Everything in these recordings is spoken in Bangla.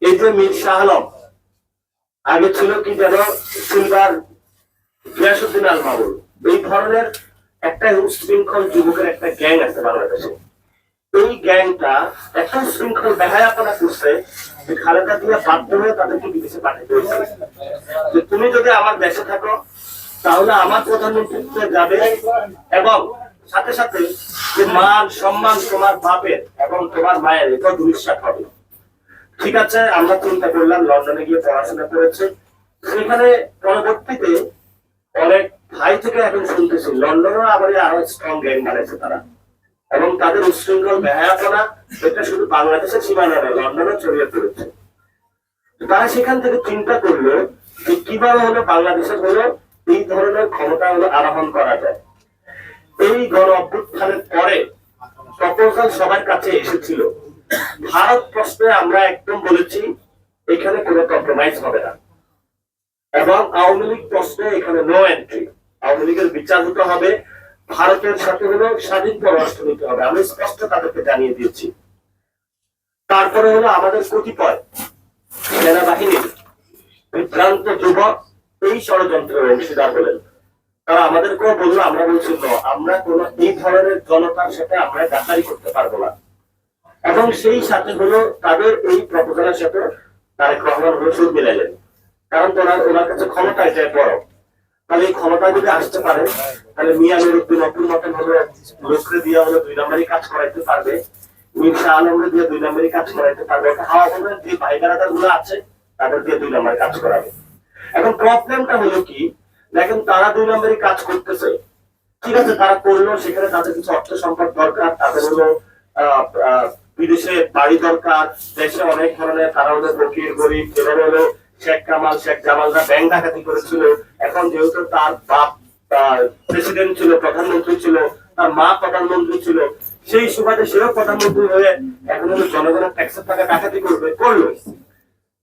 এই যে মীর শাহ আলম, আগে ছিল কি যেন সিলভার গিয়াসউদ্দিন আল মামুন, এই ধরনের একটা উশৃঙ্খল যুবকের একটা গ্যাং আছে বাংলাদেশে। এই গ্যাংটা এত শৃঙ্খল বেহায়াপনা করছে যে খালেদা জিয়া বাধ্য হয়ে তাদেরকে বিদেশে পাঠাতে হয়েছে যে তুমি যদি আমার দেশে থাকো তাহলে আমার প্রধানমন্ত্রীত্ব যাবে, এবং সাথে সাথে যে মান সম্মান তোমার বাপের এবং তোমার মায়ের এটা দুঃসাত হবে। ঠিক আছে, আমরা চিন্তা করলাম, লন্ডনে গিয়ে পড়াশোনা করেছে, সেখানে পরবর্তীতে অনেক ভাই থেকে এখন শুনতেছি লন্ডনে আবার আরো স্ট্রং গ্যাং বানাইছে তারা, এবং তাদের উশৃঙ্খল বেহায়াপনা এটা শুধু বাংলাদেশের সীমানা নয়, লন্ডনে ছড়িয়ে পড়েছে। তারা সেখান থেকে চিন্তা করলো যে কিভাবে হলো বাংলাদেশের হলো এই ধরনের ক্ষমতা হলো আরোহণ করা যায়। এই গণ অভ্যুত্থানের পরে প্রপোজাল সবার কাছে এসেছিল, ভারত প্রশ্নে আমরা একদম বলেছি এখানে কোনো কম্প্রোমাইজ হবে না, এবং আওয়ামী লীগ প্রশ্নে এখানে নো এন্ট্রি, আওয়ামী লীগের বিচার হতে হবে, ভারতের সাথে হলো স্বাধীন পররাষ্ট্র নিতে হবে, আমি স্পষ্ট তাদেরকে জানিয়ে দিয়েছি। তারপরে হলো আমাদের কতিপয় সেনাবাহিনীর বিভ্রান্ত যুবক এই ষড়যন্ত্রের অংশীদার হলেন, তারা আমাদেরকেও বললো, আমরা বলছি আমরা কোন এই ধরনের জনতার সাথে আমরা ডাকারি করতে পারবো না, এবং সেই সাথে হলো তাদের এই প্রপোজালের সাথে তারেক রহমান হলো সুর মিলাইলেন, কারণ ওনার কাছে ক্ষমতা এটাই বড়, তাহলে এই ক্ষমতা যদি আসতে পারে তাহলে মিয়া নুরুদ্দিন নতুন মতন হলো লোকরে দিয়ে হলো 2 নম্বরই কাজ করাইতে পারবে, মীর শাহ আলমরে দিয়ে 2 নম্বরই কাজ করাইতে পারবে, হাওয়া বলেন যে ভাই বেড়াদার গুলো আছে তাদের দিয়ে 2 নম্বরের কাজ করাবে। এখন প্রবলেমটা হলো কি, দেখেন তারা 2 নম্বরই কাজ করতেছে, ঠিক আছে তারা করলো, সেখানে তাদের কিছু অর্থ সম্পদ দরকার, তাদের হলো বিদেশে বাড়ি দরকার, দেশে অনেক ধরনের তারা হলো ফকির গরিব, যেভাবে হলো শেখ কামাল শেখ জামালরা ব্যাংক ডাকাতি করেছিল, এখন যেহেতু তার বাপ প্রেসিডেন্ট ছিল, প্রধানমন্ত্রী ছিল, তার মা প্রধানমন্ত্রী ছিল, সেই সুবাদে সেও প্রধানমন্ত্রী হয়ে এখন হলো জনগণের ট্যাক্সের টাকা ডাকাতি করলো।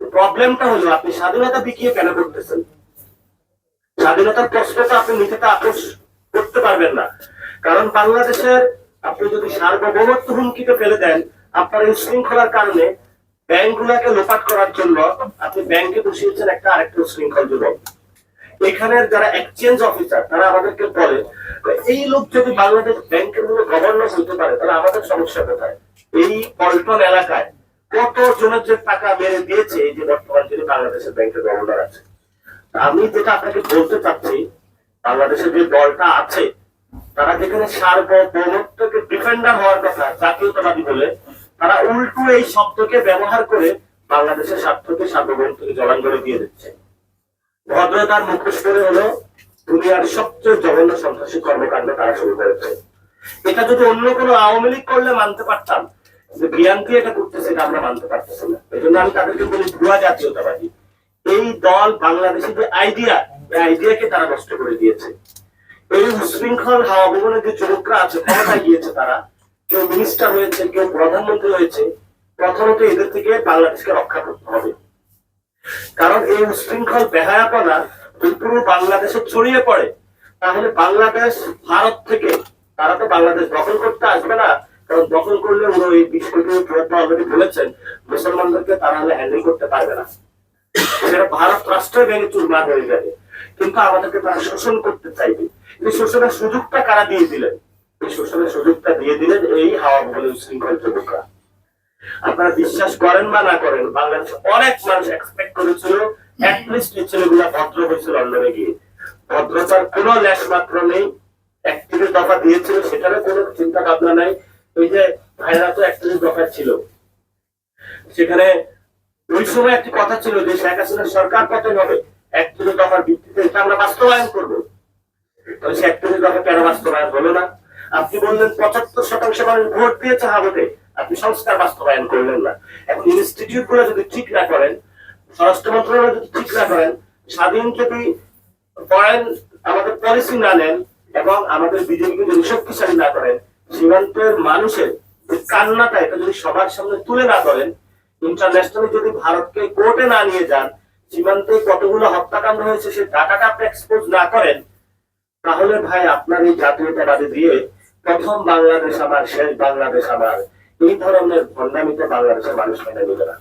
প্রবলেমটা হলো আপনি স্বাধীনতা বিকিয়ে কেন করতেছেন? স্বাধীনতার প্রশ্নটা আপনি নিজেকে আপোষ করতে পারবেন না, কারণ বাংলাদেশের আপনি যদি সার্বভৌমত্ব হুমকিতে ফেলে দেন, আপনার এই শৃঙ্খলার কারণে ব্যাংকগুলোকে লোপাট করার জন্য আপনি ব্যাংকে বসিয়েছেন একটা আরেকটা শৃঙ্খল যুবক। এখানের যারা এক্সচেঞ্জ অফিসার তারা আমাদেরকে বলে এই লোক যদি বাংলাদেশ ব্যাংকের মূল গভর্নর হইতে পারে তাহলে আমাদের সমস্যা কোথায়? এই পল্টন এলাকায় কত জনের যে টাকা মেরে দিয়েছে এই যে বর্তমান যিনি বাংলাদেশের ব্যাংকের গভর্নর আছে। আমি যেটা আপনাকে বলতে চাচ্ছি, বাংলাদেশের যে দলটা আছে তারা যেখানে সার্বভৌমত্বকে ডিফেন্ডার হওয়ার কথা জাতীয়তাবাদী বলে, তারা উল্টো এই শব্দকে ব্যবহার করে বাংলাদেশের স্বার্থকে সার্বভৌমত্বকে জলাঞ্জলি দিয়ে দিচ্ছে। ভদ্রতার মুখোশ করে হলো দুনিয়ার সবচেয়ে জঘন্য সন্ত্রাসী কর্মকাণ্ড তারা শুরু করেছে। এটা যদি অন্য কোনো আওয়ামী লীগ করলে মানতে পারতাম, যে বিএনপি এটা করতেছে এটা আমরা মানতে পারতেছি না। এই জন্য আমি তাদেরকে বলি ভুয়া জাতীয়তাবাদী। এই দল বাংলাদেশের যে আইডিয়া, এই আইডিয়াকে তারা নষ্ট করে দিয়েছে। এই উশৃঙ্খল হাওয়া ভবনের যে যুবকরা আছে ক্ষমতায় গিয়েছে, তারা কেউ মিনিস্টার হয়েছে, কেউ প্রধানমন্ত্রী হয়েছে, প্রথমত এদের থেকে বাংলাদেশকে রক্ষা করতে হবে, কারণ এই উশৃঙ্খল বেহায়াপনা পুরো বাংলাদেশে ছড়িয়ে পড়ে, তাহলে বাংলাদেশ ভারত থেকে তারা তো বাংলাদেশ দখল করতে আসবে না, কারণ দখল করলে ওরা এই 20 কোটি অলরেডি বলেছেন মুসলমানদেরকে তারা হলে হ্যান্ডেল করতে পারবে না, সেটা ভারত রাষ্ট্রের ভেঙে চুরমার হয়ে যাবে, কিন্তু আমাদেরকে তারা শোষণ করতে চাইবে। এই শোষণের সুযোগটা কারা দিয়ে দিলেন? এই শোষণের সুযোগটা দিয়ে দিলেন এই হাওয়া ভবনের উশৃঙ্খল যুবকরা। আপনারা বিশ্বাস করেন বা না করেন, বাংলাদেশে অনেক মানুষ এক্সপেক্ট করেছিল অ্যাটলিস্ট এই ছেলেগুলা ভদ্র হয়েছিল লন্ডনে গিয়ে, ভদ্রতার কোনো লেশ মাত্র নেই। 31 দফা দিয়েছিল, সেটারও কোনো চিন্তা ভাবনা নাই। ওই যে ভাইরা তো 31 দফা ছিল, সেখানে ওই সময় একটি কথা ছিল যে শেখ হাসিনার সরকার পতন হবে 31 দফার ভিত্তিতে, এটা আমরা বাস্তবায়ন করবো। তাহলে সে 31 দফা কেন বাস্তবায়ন হলো না? আপনি বললেন 75% মানুষ ভোট দিয়েছে হাবতে, আপনি সংস্কার বাস্তবায়ন করলেন না। এখন ইনস্টিটিউট গুলো যদি ঠিক না করেন, স্বরাষ্ট্র মন্ত্রণালয় যদি ঠিক না করেন, স্বাধীন যদি ফরেন আমাদের পলিসি না নেন, এবং আমাদের বিজেপিকে যদি শক্তিশালী না করেন, সীমান্তের মানুষের কান্নাটা এটা যদি সবার সামনে তুলে না করেন, ইন্টারন্যাশনালি যদি ভারতকে কোর্টে না নিয়ে যান, সীমান্তে কতগুলো হত্যাকাণ্ড হয়েছে সে ডাটাটা আপনি এক্সপোজ না করেন, তাহলে ভাই আপনার এই জাতীয়তাবাদী দিয়ে প্রথম বাংলাদেশ আমার শেষ বাংলাদেশ আমার এই ধরনের ভণ্ডামিতে বাংলাদেশের মানুষ মেনে নেবে না।